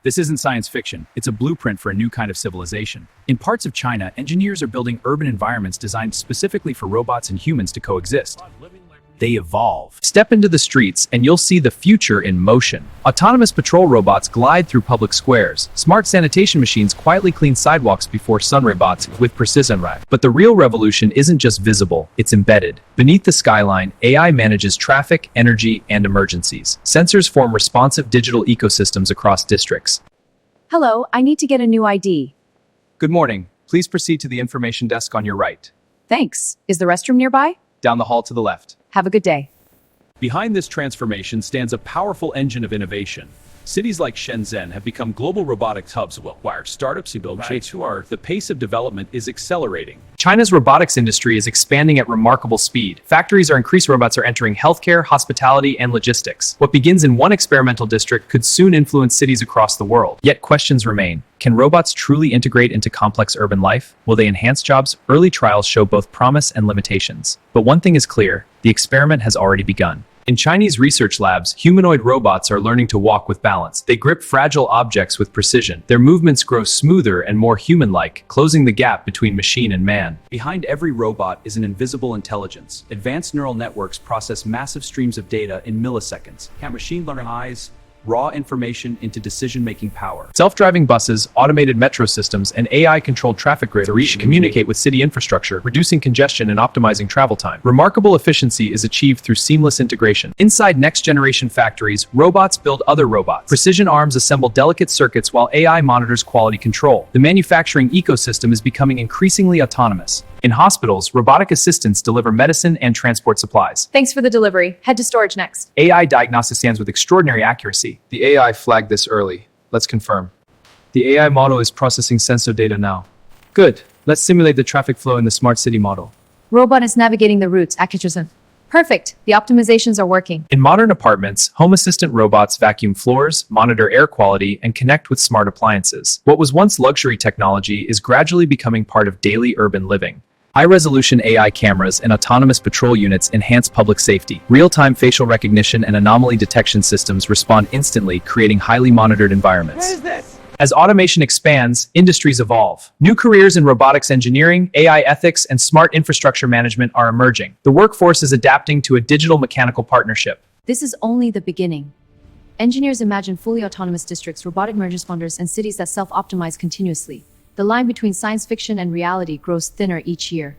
This isn't science fiction, it's a blueprint for a new kind of civilization. In parts of China, engineers are building urban environments designed specifically for robots and humans to coexist. They evolve. Step into the streets and you'll see the future in motion. Autonomous patrol robots glide through public squares. Smart sanitation machines quietly clean sidewalks before sun robots with precision. But the real revolution isn't just visible, it's embedded. Beneath the skyline, AI manages traffic, energy, and emergencies. Sensors form responsive digital ecosystems across districts. Hello, I need to get a new ID. Good morning. Please proceed to the information desk on your right. Thanks. Is the restroom nearby? Down the hall to the left. Have a good day. Behind this transformation stands a powerful engine of innovation. Cities like Shenzhen have become global robotics hubs where startups build the pace of development is accelerating. China's robotics industry is expanding at remarkable speed. Factories are increasing, robots are entering healthcare, hospitality, and logistics. What begins in one experimental district could soon influence cities across the world. Yet questions remain. Can robots truly integrate into complex urban life? Will they enhance jobs? Early trials show both promise and limitations. But one thing is clear, the experiment has already begun. In Chinese research labs, humanoid robots are learning to walk with balance. They grip fragile objects with precision. Their movements grow smoother and more human-like, closing the gap between machine and man. Behind every robot is an invisible intelligence. Advanced neural networks process massive streams of data in milliseconds. Can machine learn eyes? Raw information into decision-making power. Self-driving buses, automated metro systems, and AI-controlled traffic grids communicate with city infrastructure, reducing congestion and optimizing travel time. Remarkable efficiency is achieved through seamless integration. Inside next-generation factories, robots build other robots. Precision arms assemble delicate circuits while AI monitors quality control. The manufacturing ecosystem is becoming increasingly autonomous. In hospitals, robotic assistants deliver medicine and transport supplies. Thanks for the delivery. Head to storage next. AI diagnostics scans with extraordinary accuracy. The AI flagged this early. Let's confirm. The AI model is processing sensor data now. Good. Let's simulate the traffic flow in the smart city model. Robot is navigating the routes. Accuracy. Perfect. The optimizations are working. In modern apartments, home assistant robots vacuum floors, monitor air quality, and connect with smart appliances. What was once luxury technology is gradually becoming part of daily urban living. High-resolution AI cameras and autonomous patrol units enhance public safety. Real-time facial recognition and anomaly detection systems respond instantly, creating highly monitored environments. What is this? As automation expands, industries evolve. New careers in robotics engineering, AI ethics, and smart infrastructure management are emerging. The workforce is adapting to a digital-mechanical partnership. This is only the beginning. Engineers imagine fully autonomous districts, robotic merge responders, and cities that self-optimize continuously. The line between science fiction and reality grows thinner each year.